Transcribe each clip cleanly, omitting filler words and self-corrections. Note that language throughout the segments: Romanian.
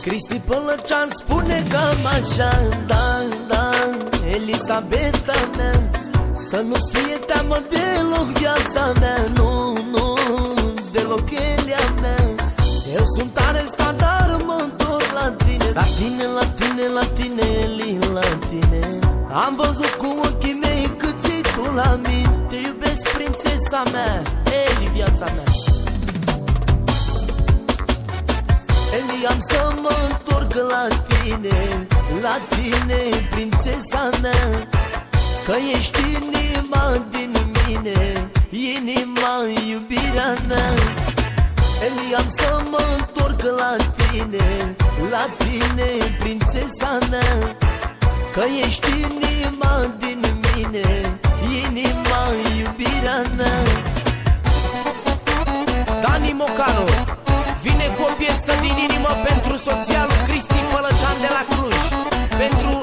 Cristi Pălăcean spune cam așa: da, da, Elisabeta mea, să nu-ți fie teamă deloc viața mea. Nu, nu, deloc Elia mea. Eu sunt arestat, dar mă întorc la tine. La tine, la tine, la tine, Eli, la tine. Am văzut cu ochii mei cât ții tu la mine. Te iubesc, prințesa mea, Eli, viața mea. Eli, am să mă întorc la tine, prințesa mea, că ești inima din mine, inima, iubirea mea. Eli, am să mă întorc la tine, prințesa mea, că ești inima din mine, inima, iubirea mea. Dani Mocanu vine cu o piesă din inimă pentru soția lui Cristi Pălăcean de la Cluj, pentru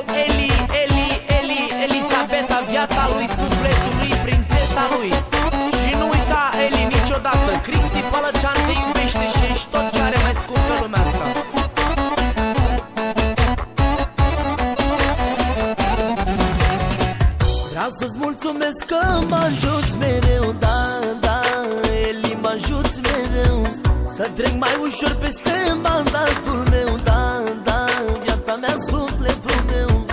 Elisabeta, viața lui, sufletul lui, prințesa lui. Și nu uita, Eli, niciodată, Cristi Pălăcean te iubește și ești tot ce are mai scump pe lumea asta. Vreau să-ți mulțumesc că mă ajuți mereu, da, da, Eli, mă ajuți mereu să trec mai ușor peste mandatul meu, da, da, viața mea, sufletul meu.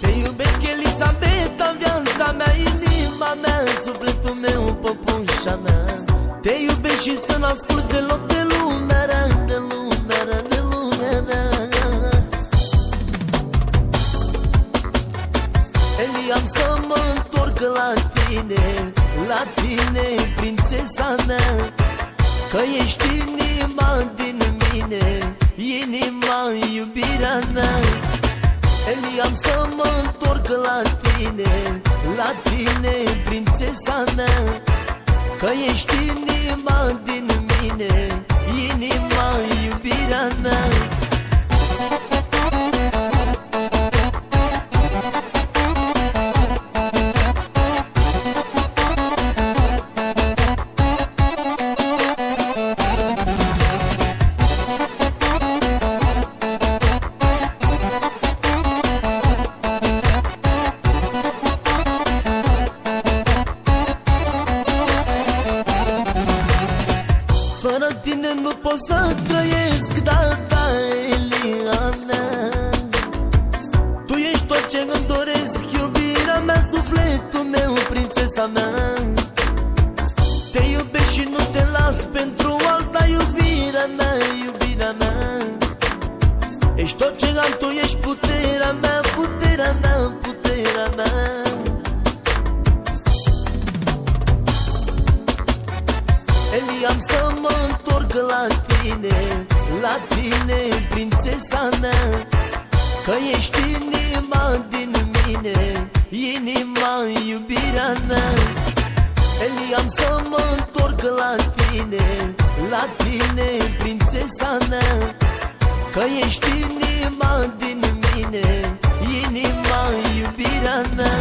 Te iubesc, Elisabeta, viața mea, inima mea, sufletul meu, păpușa mea. Te iubesc și să n-asculți deloc de lumea rea, de lumea rea, de lumea rea. Eli, am să mă întorc la tine, prințesa mea, că ești inima din mine, inima, iubirea mea. Eli, am să mă întorc la tine, prințesa mea, că ești inima din mine, inima, iubirea mea. Fără tine nu pot să trăiesc, da, da, Elia mea. Tu ești tot ce îmi doresc, iubirea mea, sufletul meu, prințesa mea. Te iubesc și nu te las pentru alta, iubirea mea, iubirea mea. Ești tot ce am, tu ești puterea mea, puterea mea, puterea mea. Eli, am să mă întorc la tine, prințesa mea, că ești inima din mine, inima, iubirea mea. Eli, am să mă întorc la tine, prințesa mea, că ești inima din mine, inima, iubirea mea.